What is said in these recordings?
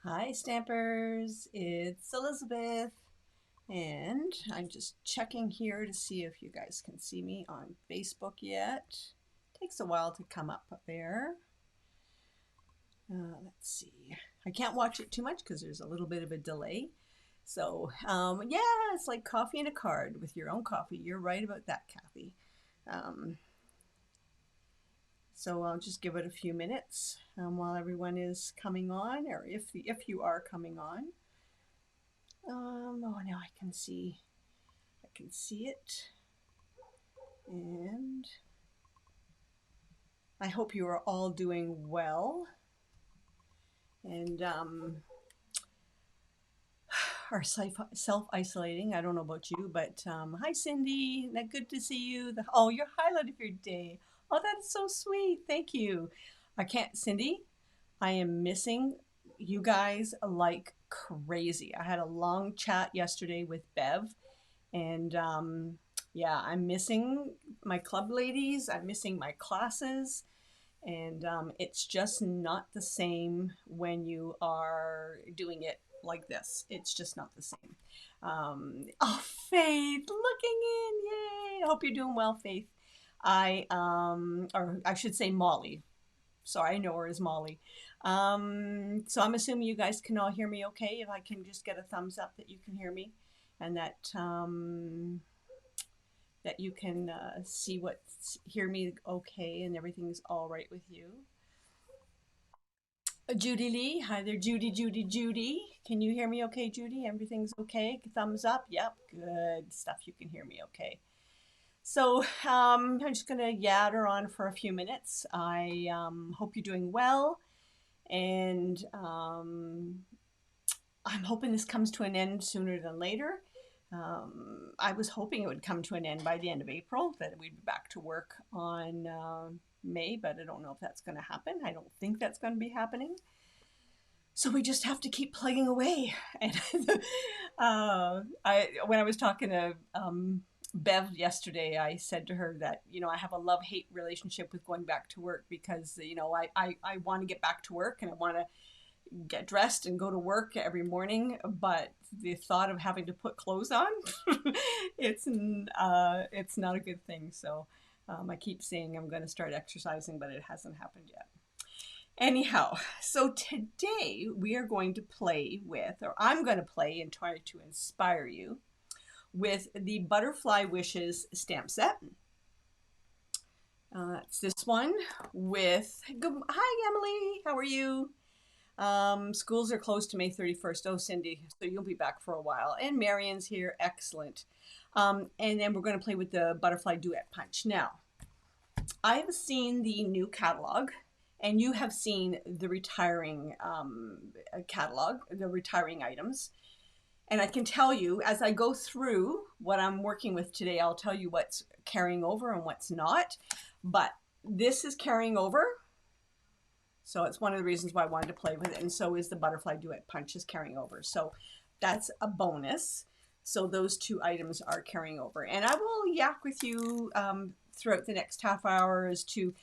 Hi Stampers, it's Elizabeth, and I'm just checking here to see if you guys can see me on Facebook yet. Takes a while to come up there. Let's see. I can't watch it too much because there's a little bit of a delay. So, yeah, it's like coffee and a card with your own coffee. You're right about that, Kathy. Um, so I'll just give it a few minutes while everyone is coming on, or if you are coming on. Oh, now I can see it. And I hope you are all doing well and are self-isolating. I don't know about you, but hi, Cindy. Good to see you. Oh, your highlight of your day. Oh, that is so sweet. Thank you. I can't, Cindy, I am missing you guys like crazy. I had a long chat yesterday with Bev, and yeah, I'm missing my club ladies. I'm missing my classes. And it's just not the same when you are doing it like this. It's just not the same. Oh, Faith, looking in. Yay. I hope you're doing well, Faith. Or I should say Molly. Sorry, I know her as Molly. So I'm assuming you guys can all hear me okay. If I can just get a thumbs up that you can hear me and that you can hear me okay and everything's all right with you. Judy Lee, hi there, Judy. Can you hear me okay, Judy? Everything's okay? Thumbs up? Yep, good stuff. You can hear me okay. So I'm just gonna yatter on for a few minutes. I hope you're doing well, and I'm hoping this comes to an end sooner than later. I was hoping it would come to an end by the end of April, that we'd be back to work on May, but I don't know if that's going to happen. I don't think that's going to be happening. So we just have to keep plugging away. And when I was talking to Bev yesterday, I said to her that, I have a love-hate relationship with going back to work because, I want to get back to work and I want to get dressed and go to work every morning, but the thought of having to put clothes on, it's not a good thing. So I keep saying I'm going to start exercising, but it hasn't happened yet. Anyhow, so today we are going to play with, or I'm going to play and try to inspire you with the Butterfly Wishes stamp set. It's this one with, hi Emily, how are you? Schools are closed to May 31st. Oh, Cindy, so you'll be back for a while. And Marion's here, excellent. And then we're going to play with the Butterfly Duet Punch. Now, I have seen the new catalog, and you have seen the retiring catalog, the retiring items. And I can tell you, as I go through what I'm working with today, I'll tell you what's carrying over and what's not. But this is carrying over. So it's one of the reasons why I wanted to play with it. And so is the Butterfly Duet Punch is carrying over. So that's a bonus. So those two items are carrying over. And I will yak with you throughout the next half hour as to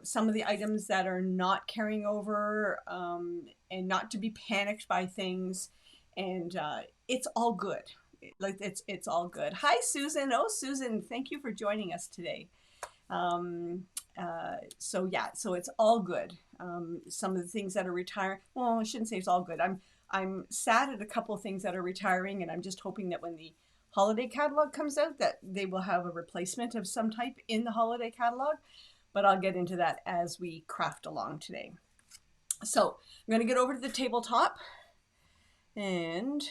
some of the items that are not carrying over and not to be panicked by things. And it's all good. It's all good. Hi, Susan. Oh, Susan, thank you for joining us today. So yeah, so it's all good. Some of the things that are retiring, well, I shouldn't say it's all good. I'm sad at a couple of things that are retiring, and I'm just hoping that when the holiday catalog comes out that they will have a replacement of some type in the holiday catalog, but I'll get into that as we craft along today. So I'm going to get over to the tabletop, and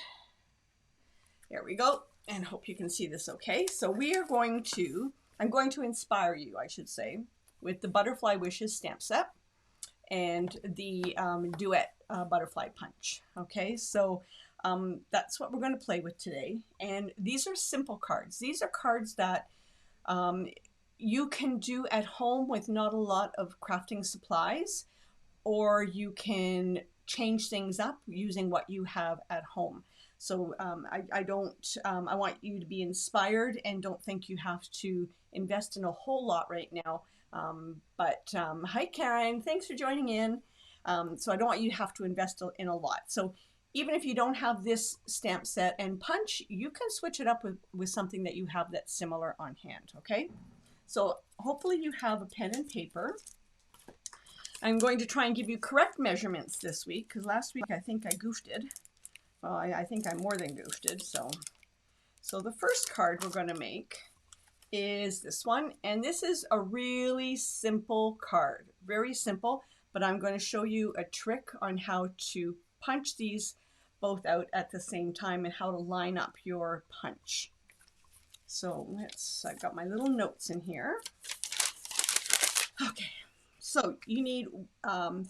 there we go, and hope you can see this okay. So I'm going to inspire you, I should say, with the Butterfly Wishes stamp set and the Duet Butterfly Punch. Okay, so that's what we're going to play with today. And these are simple cards. These are cards that you can do at home with not a lot of crafting supplies, or you can change things up using what you have at home. So I want you to be inspired and don't think you have to invest in a whole lot right now. Hi Karen, thanks for joining in. So I don't want you to have to invest in a lot. So even if you don't have this stamp set and punch, you can switch it up with something that you have that's similar on hand, okay? So hopefully you have a pen and paper. I'm going to try and give you correct measurements this week, because last week I think I goofed it. Well, I think I more than goofed it. So the first card we're going to make is this one, and this is a really simple card, very simple, but I'm going to show you a trick on how to punch these both out at the same time and how to line up your punch. So I've got my little notes in here. Okay, so you need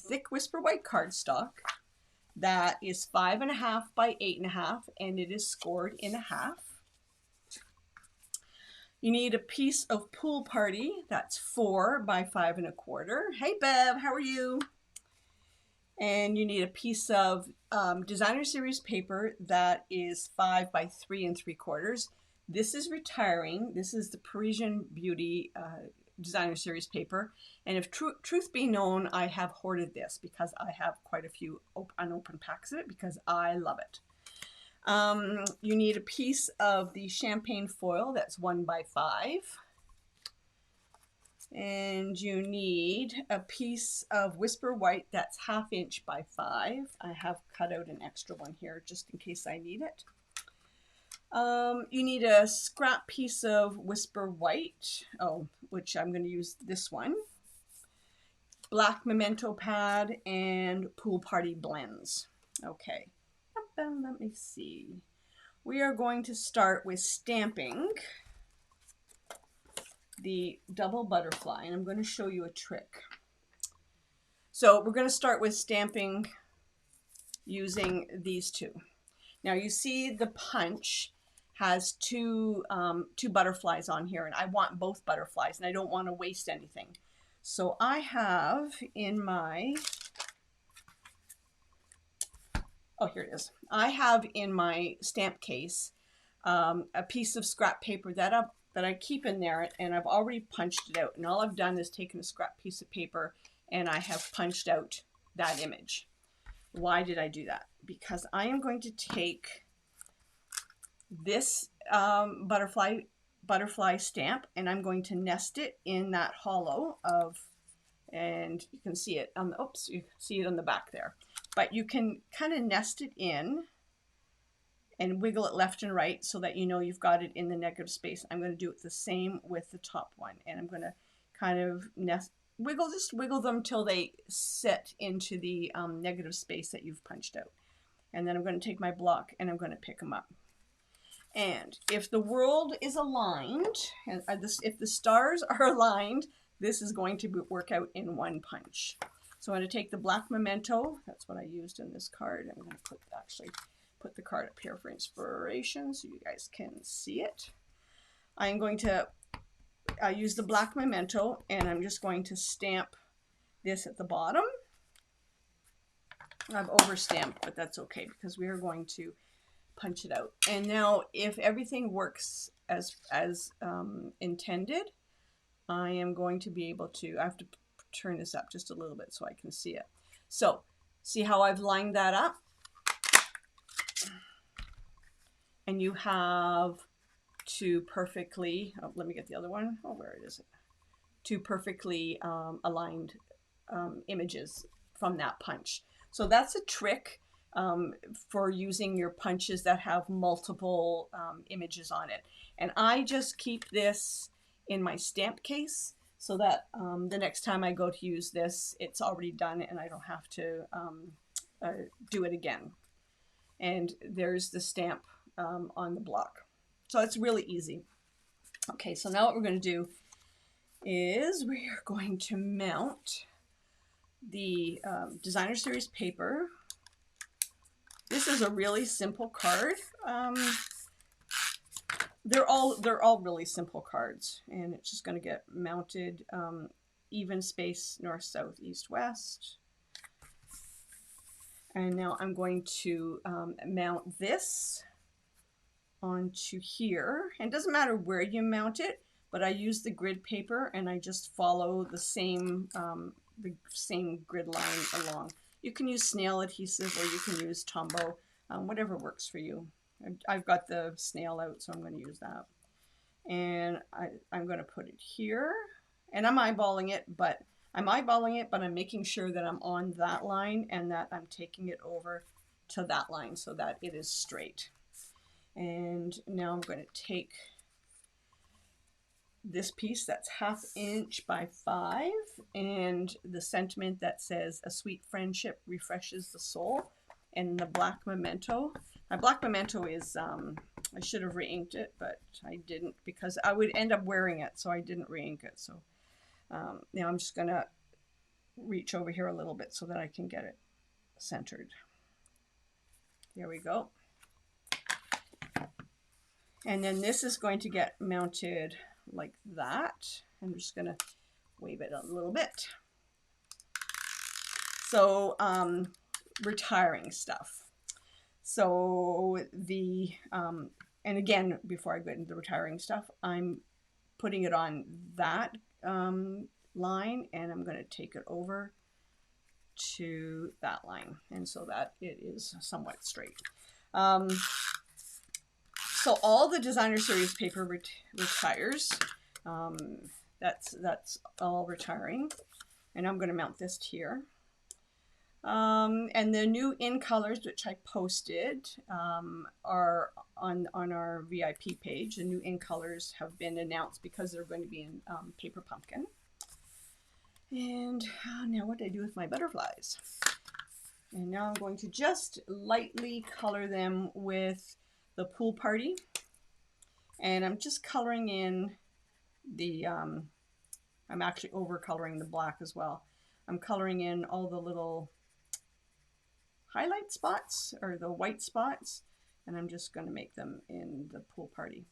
thick Whisper White cardstock that is 5.5 by 8.5, and it is scored in half. You need a piece of Pool Party that's 4 by 5 1/4. Hey Bev, how are you? And you need a piece of Designer Series paper that is 5 by 3 3/4. This is retiring. This is the Parisian Beauty Designer Series paper. And if truth be known, I have hoarded this because I have quite a few unopened packs of it because I love it. You need a piece of the champagne foil that's 1 by 5. And you need a piece of Whisper White that's 1/2 inch by 5. I have cut out an extra one here just in case I need it. You need a scrap piece of Whisper White, which I'm going to use this one. Black Memento pad and Pool Party blends. Okay, let me see. We are going to start with stamping the double butterfly, and I'm going to show you a trick. So we're going to start with stamping using these two. Now you see the punch has two butterflies on here, and I want both butterflies, and I don't want to waste anything. So I have in my, here it is. I have in my stamp case a piece of scrap paper that I keep in there, and I've already punched it out. And all I've done is taken a scrap piece of paper and I have punched out that image. Why did I do that? Because I am going to take this butterfly stamp, and I'm going to nest it in that hollow and you can see it on the, you can see it on the back there. But you can kind of nest it in and wiggle it left and right so that you know you've got it in the negative space. I'm going to do it the same with the top one, and I'm going to kind of wiggle them till they sit into the negative space that you've punched out. And then I'm going to take my block and I'm going to pick them up. And if the world is aligned, and if the stars are aligned, this is going to work out in one punch. So I'm going to take the black memento. That's what I used in this card. I'm going to actually put the card up here for inspiration so you guys can see it. I'm going to use the black memento, and I'm just going to stamp this at the bottom. I've overstamped, but that's okay because we are going to punch it out. And now if everything works as intended, I am going to be able to, I have to turn this up just a little bit so I can see it. So see how I've lined that up? And you have two perfectly, let me get the other one. Where is it? Two perfectly aligned images from that punch. So that's a trick for using your punches that have multiple images on it. And I just keep this in my stamp case so that the next time I go to use this, it's already done and I don't have to do it again. And there's the stamp on the block. So it's really easy. Okay, so now what we're going to do is we are going to mount the Designer Series paper. This is a really simple card. They're all really simple cards, and it's just going to get mounted even space north, south, east, west. And now I'm going to mount this onto here. And it doesn't matter where you mount it, but I use the grid paper and I just follow the same grid line along. You can use snail adhesive or you can use Tombow, whatever works for you. I've got the snail out, so I'm going to use that. And I'm going to put it here, and I'm eyeballing it, but I'm making sure that I'm on that line and that I'm taking it over to that line so that it is straight. And now I'm going to take this piece that's 1/2 inch by 5 and the sentiment that says a sweet friendship refreshes the soul, and the black memento. My black memento is, I should have re-inked it, but I didn't because I would end up wearing it, so I didn't re-ink it. So now I'm just going to reach over here a little bit so that I can get it centered. There we go. And then this is going to get mounted like that. I'm just going to wave it a little bit. So retiring stuff. So the, and again, before I go into the retiring stuff, I'm putting it on that line, and I'm going to take it over to that line, and so that it is somewhat straight. So all the designer series paper retires. That's all retiring, and I'm going to mount this here. And the new in colors, which I posted, are on our VIP page. The new in colors have been announced because they're going to be in Paper Pumpkin. And now what do I do with my butterflies? And now I'm going to just lightly color them with the Pool Party. And I'm just coloring in the, I'm actually over coloring the black as well. I'm coloring in all the little highlight spots or the white spots, and I'm just going to make them in the Pool Party.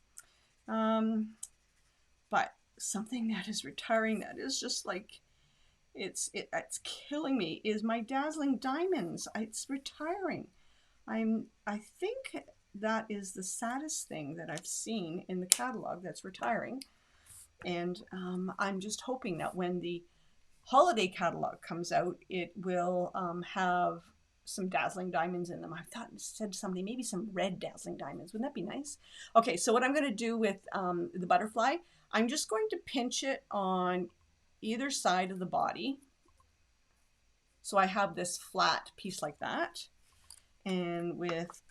But something that is retiring, that is just like, it's killing me, is my Dazzling Diamonds. It's retiring. I think that is the saddest thing that I've seen in the catalog that's retiring. And I'm just hoping that when the holiday catalog comes out, it will have some Dazzling Diamonds in them. I thought it said something, maybe some red Dazzling Diamonds. Wouldn't that be nice? Okay, so what I'm going to do with the butterfly, I'm just going to pinch it on either side of the body. So I have this flat piece like that. And with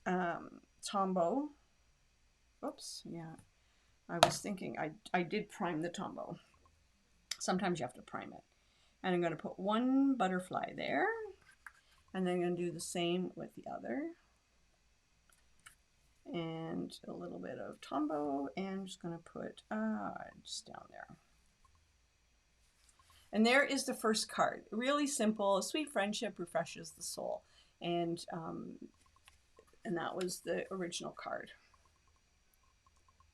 Tombow, oops, yeah, I was thinking I did prime the Tombow. Sometimes you have to prime it. And I'm going to put one butterfly there. And then I'm going to do the same with the other. And a little bit of Tombow, and I'm just going to put just down there. And there is the first card. Really simple. A sweet friendship refreshes the soul. And that was the original card.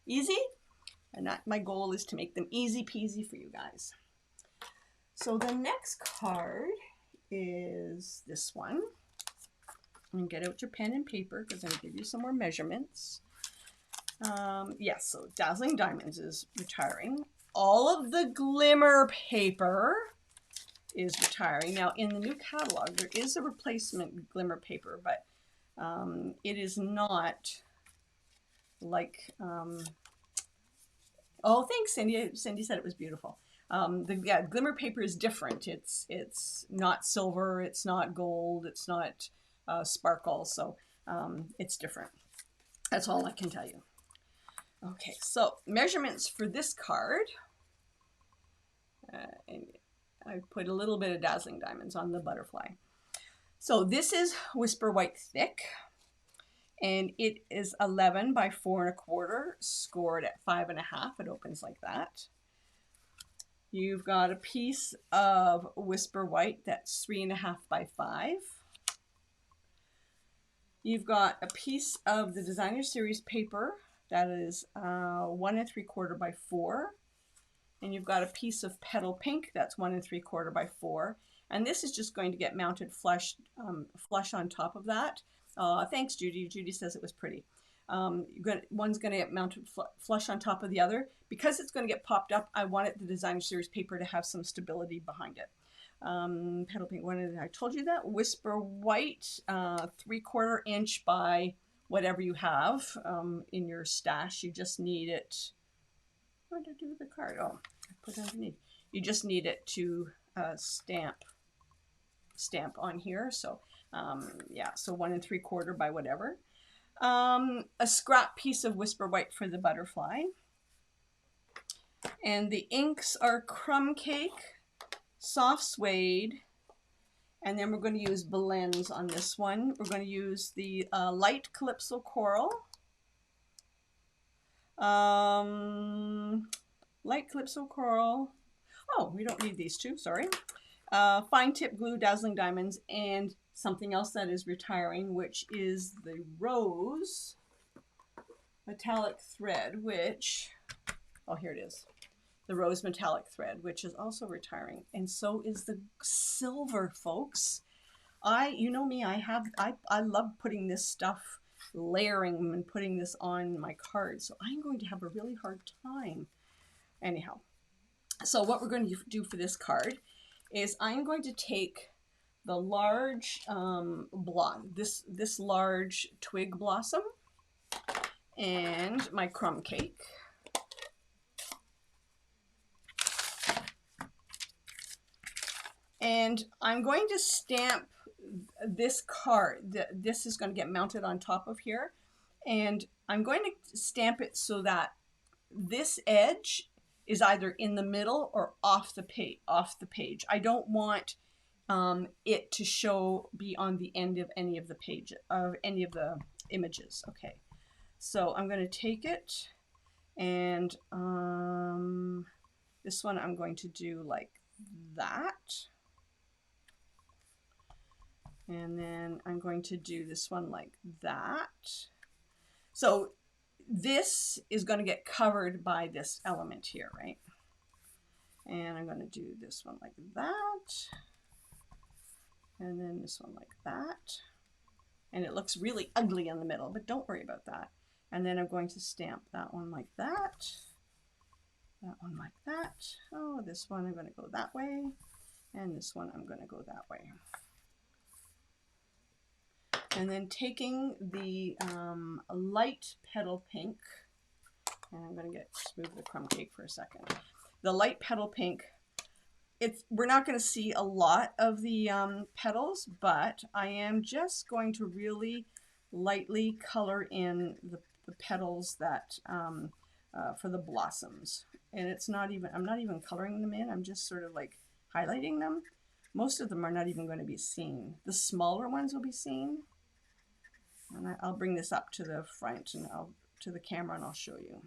Easy? And that, my goal is to make them easy peasy for you guys. So the next card is this one. And get out your pen and paper because I'm going to give you some more measurements. Yes, so Dazzling Diamonds is retiring. All of the glimmer paper is retiring. Now in the new catalog there is a replacement glimmer paper, but it is not like oh, thanks Cindy. Cindy said it was beautiful. The glimmer paper is different. It's not silver, it's not gold, it's not sparkle, so it's different. That's all I can tell you. Okay, so measurements for this card. And I put a little bit of Dazzling Diamonds on the butterfly. So this is Whisper White Thick, and it is 11 by 4 1/4, scored at 5 1/2. It opens like that. You've got a piece of Whisper White that's 3 1/2 by 5. You've got a piece of the Designer Series paper that is 1 3/4 by 4. And you've got a piece of Petal Pink that's 1 3/4 by 4. And this is just going to get mounted flush on top of that. Thanks, Judy. Judy says it was pretty. One's going to get mounted flush on top of the other. Because it's going to get popped up, I wanted the Designer Series paper to have some stability behind it. Petal pink, I told you that. Whisper white, 3/4 inch by whatever you have in your stash. You just need it. What did I do with the card? Oh, I put it underneath. You just need it to stamp on here. So yeah, so 1 3/4 by whatever. A scrap piece of Whisper White for the butterfly. And the inks are Crumb Cake, Soft Suede, and then we're going to use blends on this one. We're going to use the light Calypso Coral, light Calypso Coral. Oh, we don't need these two, sorry. Fine Tip Glue, Dazzling Diamonds, and something else that is retiring, which is the Rose Metallic Thread, which, oh, here it is. The Rose Metallic Thread, which is also retiring. And so is the silver, folks. You know me, I love putting this stuff, layering and putting this on my cards. So I'm going to have a really hard time. Anyhow, so what we're going to do for this card is I'm going to take the large this large twig blossom and my Crumb Cake. And I'm going to stamp this card. This is going to get mounted on top of here. And I'm going to stamp it so that this edge is either in the middle or off the page. I don't want it to be on the end of any of the images. Okay, so I'm going to take it, and this one I'm going to do like that. And then I'm going to do this one like that. So this is going to get covered by this element here, right? And I'm going to do this one like that. And then this one like that. And it looks really ugly in the middle, but don't worry about that. And then I'm going to stamp that one like that. That one like that. Oh, this one I'm going to go that way. And this one I'm going to go that way. And then taking the light petal pink, and I'm going to move the Crumb Cake for a second. The light petal pink, we're not going to see a lot of the petals, but I am just going to really lightly color in the petals that for the blossoms. And I'm not even coloring them in. I'm just sort of like highlighting them. Most of them are not even going to be seen. The smaller ones will be seen. And I'll bring this up to the front and to the camera, and I'll show you.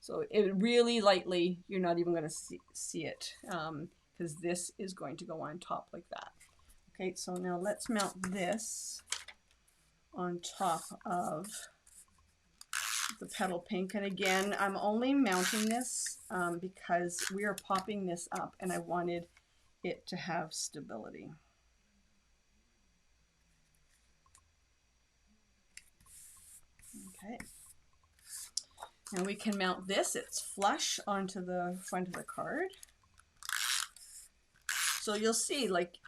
So it really lightly, you're not even going to see it because this is going to go on top like that. Okay, so now let's mount this on top of the petal pink. And again, I'm only mounting this because we are popping this up and I wanted it to have stability. Okay, and we can mount this. It's flush onto the front of the card. So you'll see, like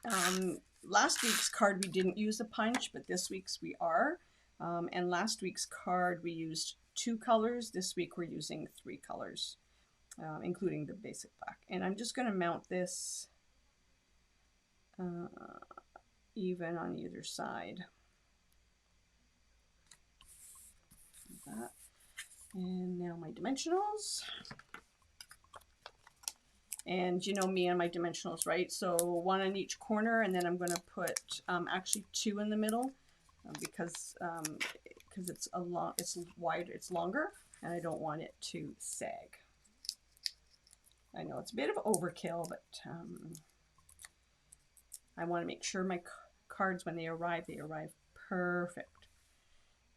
last week's card we didn't use a punch, but this week's we are. And last week's card we used 2 colors. This week we're using 3 colors, including the basic black. And I'm just going to mount this even on either side. That. And now my dimensionals. And you know me and my dimensionals, right? So 1 on each corner, and then I'm going to put actually 2 in the middle because it's wider, it's longer, and I don't want it to sag. I know it's a bit of overkill, but I want to make sure my cards, when they arrive perfect.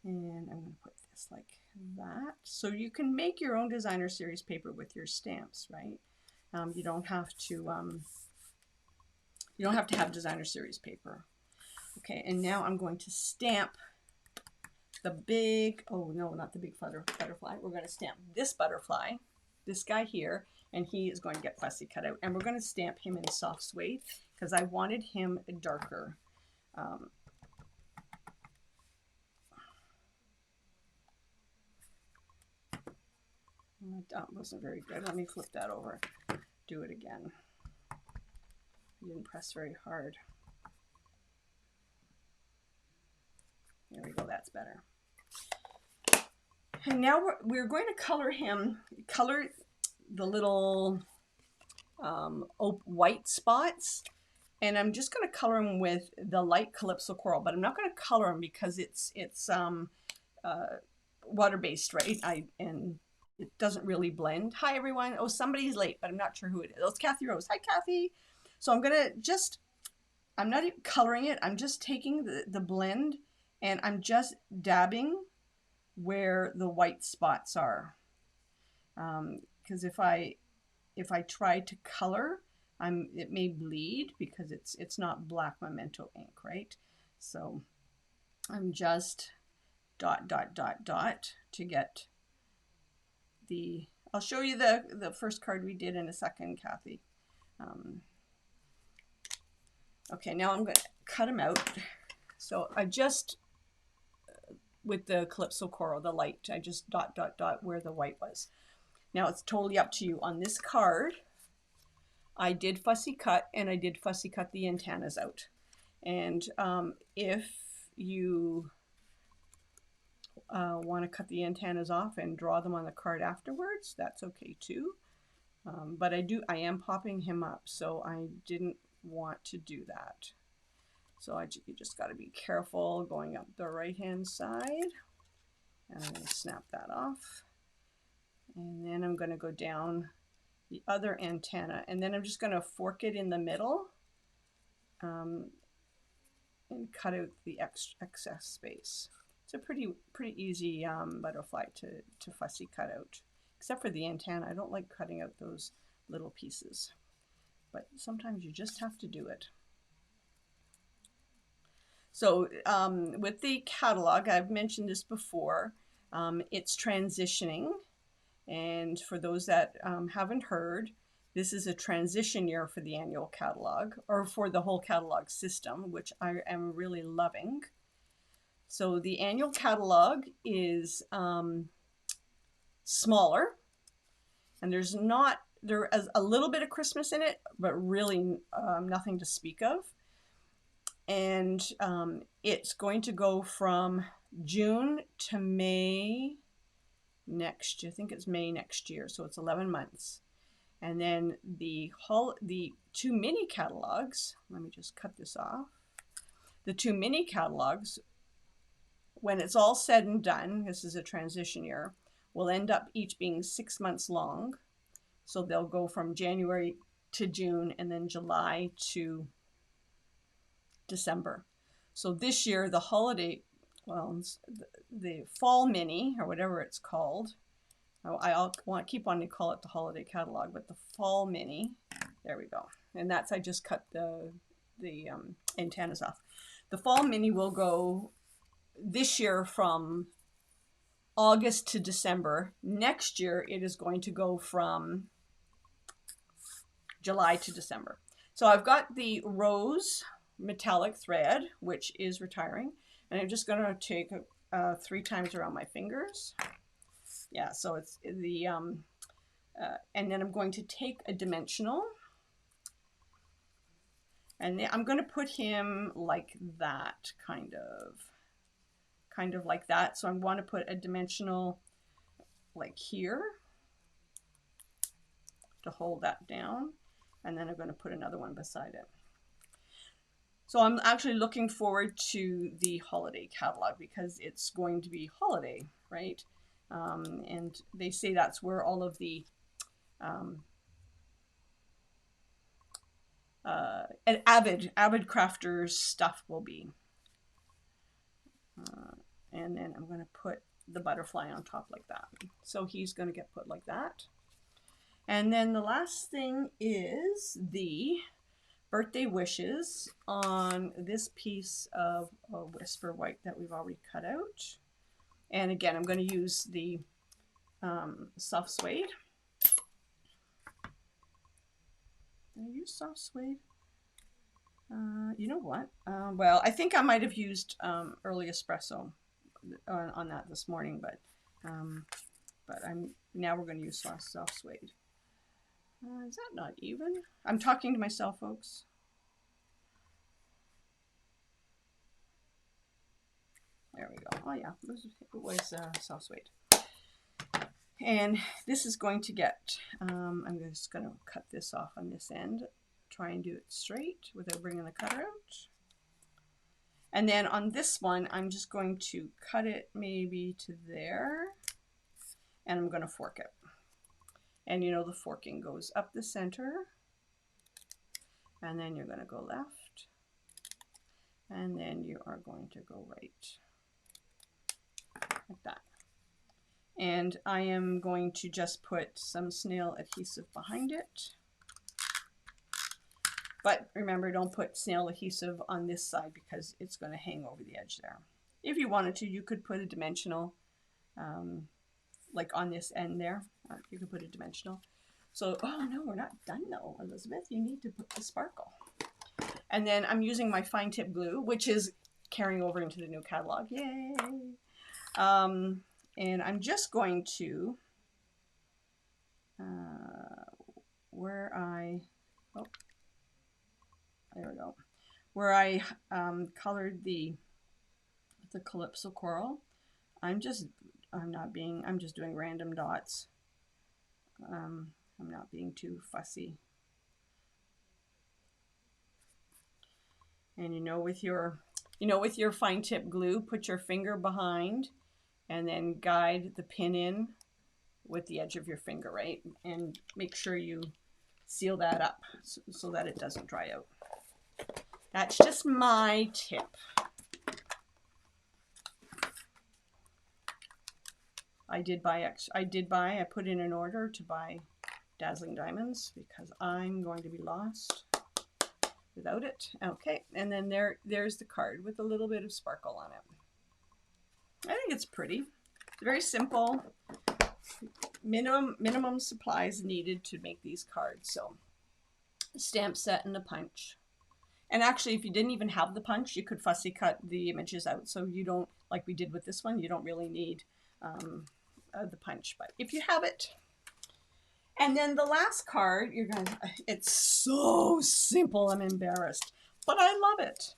And I'm going to put this like that. So you can make your own designer series paper with your stamps, right? You don't have to have designer series paper. Okay, and now I'm going to stamp the big, oh no, not the big butterfly. We're going to stamp this butterfly, this guy here, and he is going to get fussy cut out. And we're going to stamp him in soft suede because I wanted him darker. That wasn't very good. Let me flip that over. Do it again. I didn't press very hard. There we go, that's better. And now we're going to color the little white spots. And I'm just going to color them with the light Calypso Coral, but I'm not going to color them because it's water-based, right? And it doesn't really blend. Hi, everyone. Oh, somebody's late, but I'm not sure who it is. Oh, it's Kathy Rose. Hi, Kathy. So I'm going to I'm not even coloring it. I'm just taking the blend and I'm just dabbing where the white spots are. Because if I try to color, it may bleed because it's not black memento ink, right? So I'm just dot, dot, dot, dot to get the, I'll show you the first card we did in a second, Kathy. Okay, now I'm going to cut them out. So I just, with the Calypso Coral, the light, I just dot, dot, dot where the white was. Now it's totally up to you. On this card, I did fussy cut, and I did fussy cut the antennas out. And if you want to cut the antennas off and draw them on the card afterwards, that's okay too. But I am popping him up, so I didn't want to do that. So you just got to be careful going up the right hand side. And I'm going to snap that off. And then I'm going to go down the other antenna, and then I'm just going to fork it in the middle and cut out the excess space. It's a pretty easy butterfly to fussy cut out, except for the antenna. I don't like cutting out those little pieces, but sometimes you just have to do it. So with the catalog, I've mentioned this before, it's transitioning. And for those that haven't heard, this is a transition year for the annual catalog, or for the whole catalog system, which I am really loving. So the annual catalog is smaller, and there is a little bit of Christmas in it, but really nothing to speak of. And it's going to go from June to May next year. I think it's May next year, so it's 11 months. And then the two mini catalogs, let me just cut this off. The two mini catalogs, when it's all said and done, this is a transition year, will end up each being 6 months long. So they'll go from January to June, and then July to December. So this year, the holiday, well, the fall mini, or whatever it's called, I keep wanting to call it the holiday catalog, but the fall mini, there we go. And I just cut the antennas off. The fall mini will go this year from August to December. Next year, it is going to go from July to December. So I've got the rose metallic thread, which is retiring, and I'm just going to take 3 times around my fingers. Yeah, so it's the and then I'm going to take a dimensional, and I'm going to put him like that, kind of like that. So I want to put a dimensional like here to hold that down, and then I'm going to put another one beside it. So I'm actually looking forward to the holiday catalog because it's going to be holiday, right? And they say that's where all of the avid crafters stuff will be. And then I'm going to put the butterfly on top like that. So he's going to get put like that. And then the last thing is the birthday wishes on this piece of Whisper White that we've already cut out. And again, I'm going to use the soft suede. Did I use soft suede? You know what? Well, I think I might have used early espresso on that this morning, but now we're going to use soft suede. Is that not even? I'm talking to myself, folks. There we go. Oh yeah, it was soft suede. And this is going to get, I'm just going to cut this off on this end. Try and do it straight without bringing the cutter out. And then on this one, I'm just going to cut it maybe to there. And I'm going to fork it. And you know the forking goes up the center. And then you're going to go left. And then you are going to go right. Like that. And I am going to just put some snail adhesive behind it. But remember, don't put snail adhesive on this side because it's going to hang over the edge there. If you wanted to, you could put a dimensional, like on this end there. You could put a dimensional. So, oh no, we're not done though, Elizabeth. You need to put the sparkle. And then I'm using my fine tip glue, which is carrying over into the new catalog. Yay! And I'm just going to, there we go, where I colored the Calypso coral, I'm just doing random dots. I'm not being too fussy. And with your fine tip glue, put your finger behind and then guide the pin in with the edge of your finger, right? And make sure you seal that up so that it doesn't dry out. That's just my tip. I put in an order to buy Dazzling Diamonds because I'm going to be lost without it. Okay, and then there's the card with a little bit of sparkle on it. I think it's pretty. It's very simple. Minimum supplies needed to make these cards. So a stamp set and a punch. And actually, if you didn't even have the punch, you could fussy cut the images out. So you don't, like we did with this one, you don't really need the punch. But if you have it. And then the last card, it's so simple, I'm embarrassed, but I love it.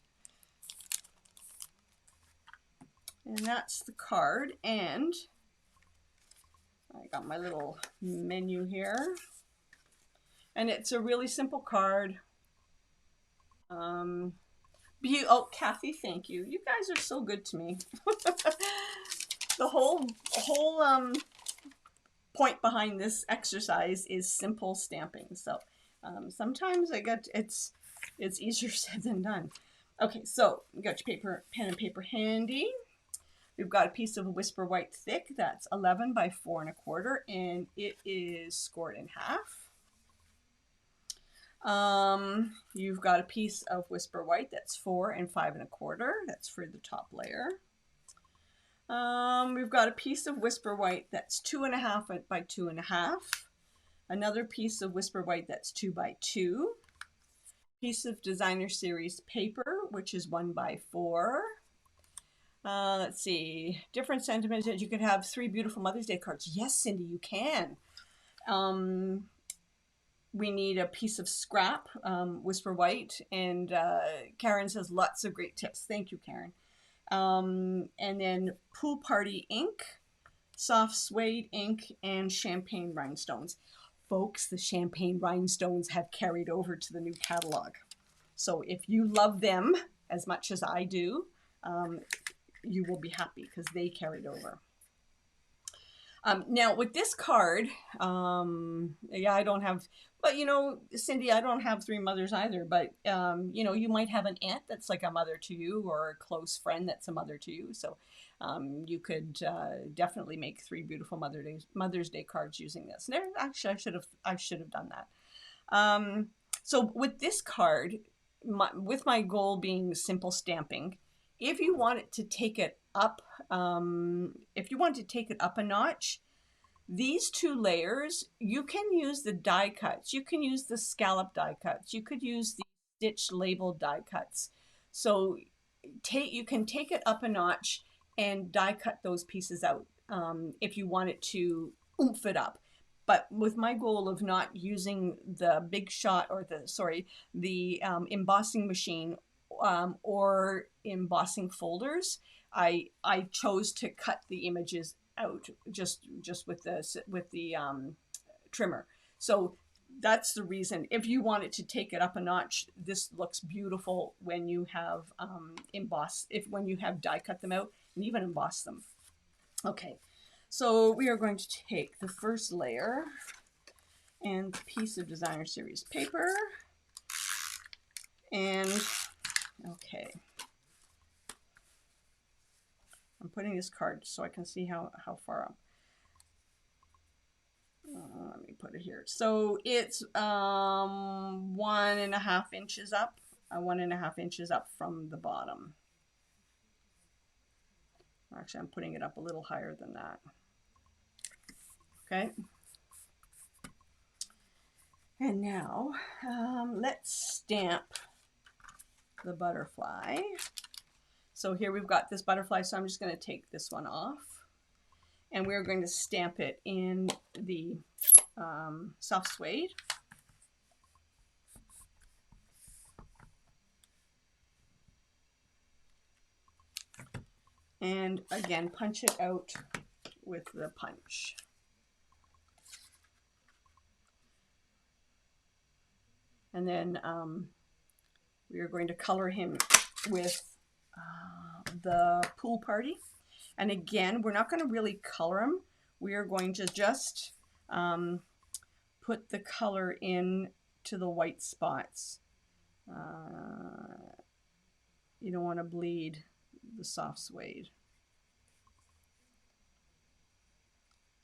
And that's the card, and I got my little menu here. And it's a really simple card. Oh, Kathy, thank you. You guys are so good to me. The whole point behind this exercise is simple stamping. So sometimes it's easier said than done. Okay, so you got your pen and paper handy. We've got a piece of Whisper White thick that's 11 by 4 1/4, and it is scored in half. You've got a piece of Whisper White that's 4 5 1/4. That's for the top layer. We've got a piece of Whisper White that's 2 1/2 by 2 1/2. Another piece of Whisper White that's 2 by 2. Piece of Designer Series paper, which is 1 by 4. Let's see, different sentiments. You could have 3 beautiful Mother's Day cards. Yes, Cindy, you can. We need a piece of scrap, Whisper White, and Karen says lots of great tips. Thank you, Karen. And then Pool Party ink, soft suede ink, and champagne rhinestones. Folks, the champagne rhinestones have carried over to the new catalog. So if you love them as much as I do, you will be happy because they carried over. Now with this card, yeah, I don't have, but Cindy, I don't have 3 mothers either, but you might have an aunt that's like a mother to you, or a close friend that's a mother to you. So you could definitely make 3 beautiful Mother's Day cards using this. And actually, I should have done that. So with this card, with my goal being simple stamping, if you wanted to take it up, a notch, these two layers, you can use the die cuts. You can use the scallop die cuts. You could use the stitch label die cuts. So you can take it up a notch and die cut those pieces out if you want it to oomph it up. But with my goal of not using the big shot or the embossing machine or embossing folders, I chose to cut the images out just with the trimmer. So that's the reason. If you wanted to take it up a notch, this looks beautiful when you have when you have die cut them out and even emboss them. Okay, so we are going to take the first layer and piece of designer series paper, and okay, I'm putting this card so I can see how far up. Let me put it here. So it's 1.5 inches up, 1.5 inches up from the bottom. Actually, I'm putting it up a little higher than that. Okay. And now let's stamp the butterfly. So here we've got this butterfly, so I'm just going to take this one off. And we're going to stamp it in the soft suede. And again, punch it out with the punch. And then we are going to color him with the pool party. And again, we're not going to really color him. We are going to just put the color in to the white spots. You don't want to bleed the soft suede.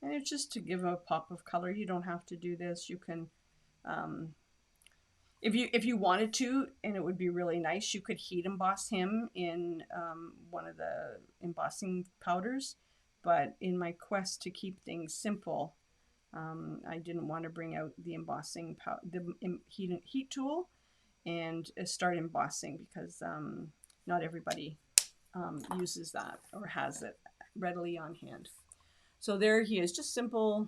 And it's just to give him a pop of color. You don't have to do this. You can, if you wanted to, and it would be really nice, you could heat emboss him in one of the embossing powders. But in my quest to keep things simple, I didn't want to bring out the embossing heat tool and start embossing, because not everybody uses that or has it readily on hand. So there he is, just simple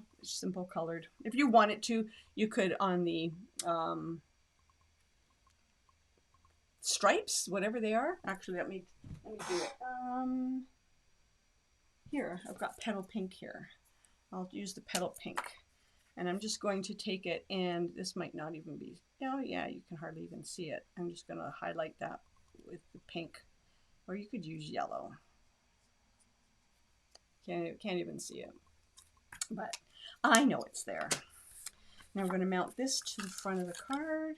colored. If you wanted to, you could on the stripes, whatever they are. Actually, let me do it. Here, I've got petal pink here. I'll use the petal pink. And I'm just going to take it, and this might not even be, oh yeah, you can hardly even see it. I'm just going to highlight that with the pink, or you could use yellow. Can't even see it, but I know it's there. Now I'm going to mount this to the front of the card.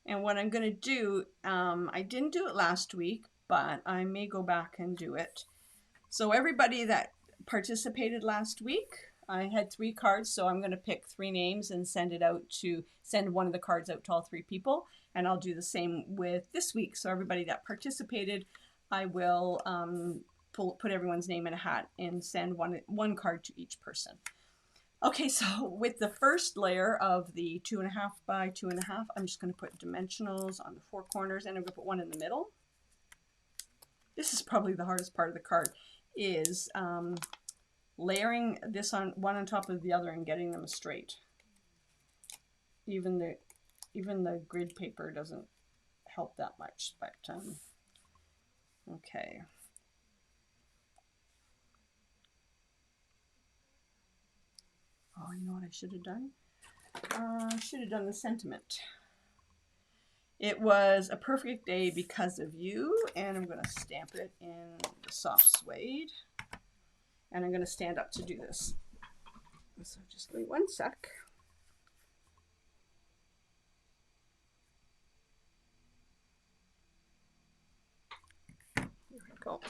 And what I'm going to do, I didn't do it last week, but I may go back and do it. So everybody that participated last week, I had 3 cards, so I'm going to pick 3 names and send one of the cards out to all 3 people. And I'll do the same with this week. So everybody that participated, I will put everyone's name in a hat and send one card to each person. Okay, so with the first layer of the 2.5 by 2.5, I'm just going to put dimensionals on the 4 corners, and I'm going to put one in the middle. This is probably the hardest part of the card, is layering this on one on top of the other and getting them straight. Even the grid paper doesn't help that much, but okay. Oh, you know what I should have done? I should have done the sentiment. It was a perfect day because of you, and I'm going to stamp it in the soft suede. And I'm going to stand up to do this. So just wait one sec. Here we go.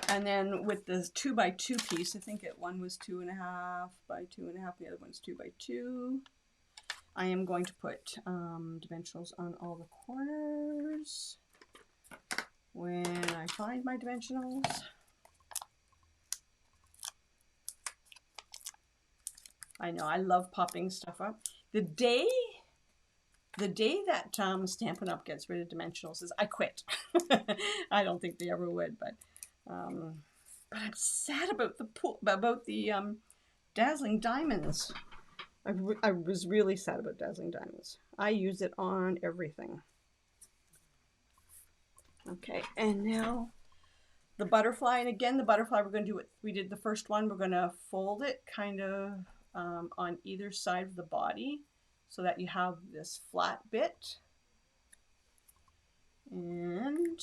And then with the 2 by 2 piece, I think one was 2.5 by 2.5, the other one's 2 by 2. I am going to put dimensionals on all the corners when I find my dimensionals. I know, I love popping stuff up. The day that Stampin' Up! Gets rid of dimensionals is I quit. I don't think they ever would, but I'm sad about the dazzling diamonds. I was really sad about dazzling diamonds. I use it on everything. Okay, and now the butterfly, and again the butterfly, we're going to do what we did the first one. We're going to fold it kind of on either side of the body so that you have this flat bit. And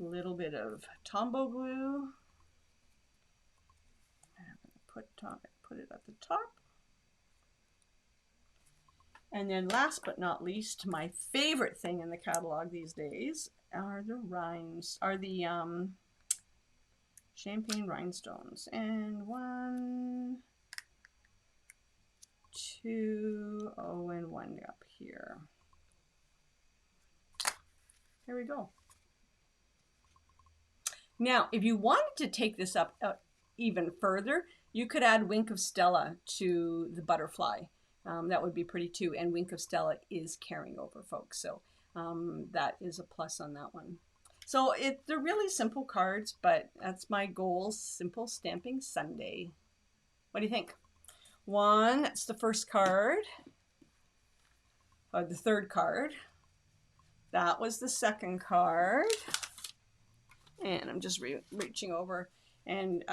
a little bit of Tombow glue. I'm going to put it at the top. And then last but not least, my favorite thing in the catalog these days are the champagne rhinestones. And 1, 2, oh, and 1 up here. There we go. Now, if you wanted to take this up even further, you could add Wink of Stella to the butterfly. That would be pretty too. And Wink of Stella is carrying over, folks. So that is a plus on that one. So they're really simple cards, but that's my goal. Simple Stamping Sunday. What do you think? 1, that's the first card. Or the third card. That was the second card. And I'm just reaching over. And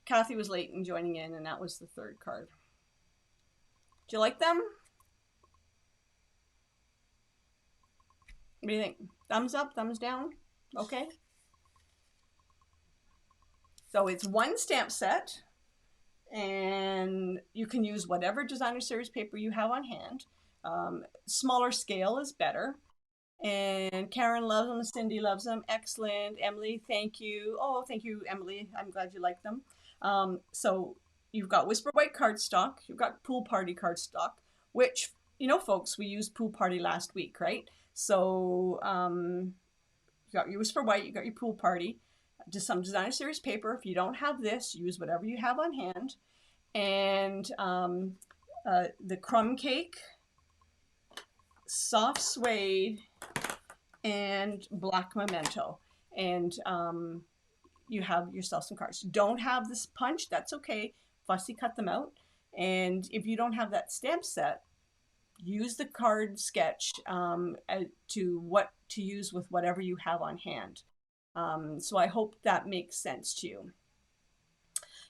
Kathy was late in joining in, and that was the third card. Do you like them? What do you think? Thumbs up, thumbs down? Okay. So it's 1 stamp set, and you can use whatever designer series paper you have on hand. Smaller scale is better. And Karen loves them, Cindy loves them. Excellent. Emily, thank you. Oh, thank you, Emily. I'm glad you like them. So you've got Whisper White cardstock. You've got Pool Party cardstock, which, you know, folks, we used Pool Party last week, right? So you got your Whisper White, you got your Pool Party, just some designer series paper. If you don't have this, use whatever you have on hand. And the crumb cake, soft suede, and black memento. And you have yourself some cards. Don't have this punch, that's okay. Fussy cut them out. And if you don't have that stamp set, use the card sketch to use with whatever you have on hand. So I hope that makes sense to you.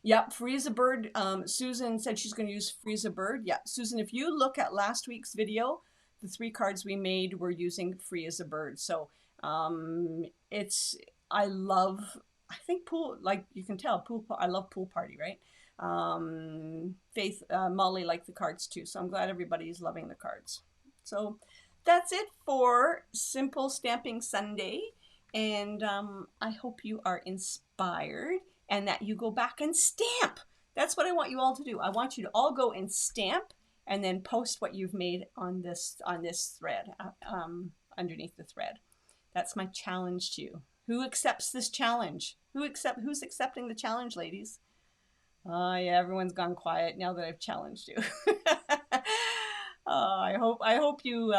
Yep, Freeze a Bird. Susan said she's going to use Freeze a Bird. Yeah, Susan, if you look at last week's video, the 3 cards we made were using Free as a Bird. So I think pool, like you can tell, I love Pool Party, right? Faith, Molly liked the cards too. So I'm glad everybody's loving the cards. So that's it for Simple Stamping Sunday. And I hope you are inspired and that you go back and stamp. That's what I want you all to do. I want you to all go and stamp and then post what you've made on this thread, underneath the thread. That's my challenge to you. Who accepts this challenge? Who's accepting the challenge, ladies? Oh yeah, everyone's gone quiet now that I've challenged you. I hope you.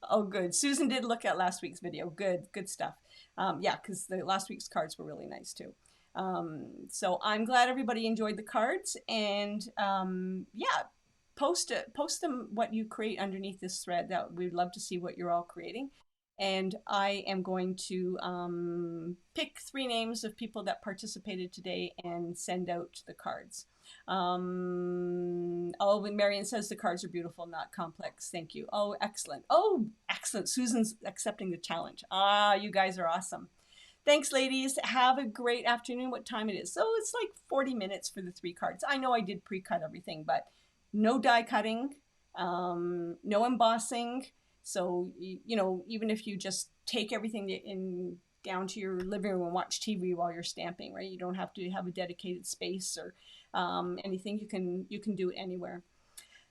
Oh, good. Susan did look at last week's video. Good stuff. Yeah, because the last week's cards were really nice too. So I'm glad everybody enjoyed the cards, and yeah, post them what you create underneath this thread. That we'd love to see what you're all creating. And I am going to pick 3 names of people that participated today and send out the cards. Oh, Marion says the cards are beautiful, not complex. Thank you. Oh, excellent. Oh, excellent. Susan's accepting the challenge. Ah, you guys are awesome. Thanks, ladies. Have a great afternoon. What time it is? So it's like 40 minutes for the 3 cards. I know I did pre-cut everything, but no die cutting, no embossing. So, you know, even if you just take everything down to your living room and watch TV while you're stamping, right? You don't have to have a dedicated space or anything. You can do it anywhere.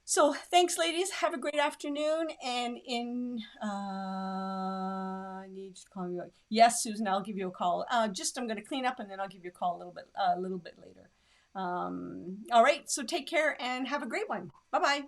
So thanks, ladies. Have a great afternoon. And I need to call you. Yes, Susan, I'll give you a call. Just I'm going to clean up and then I'll give you a call a little bit later. All right. So take care and have a great one. Bye bye.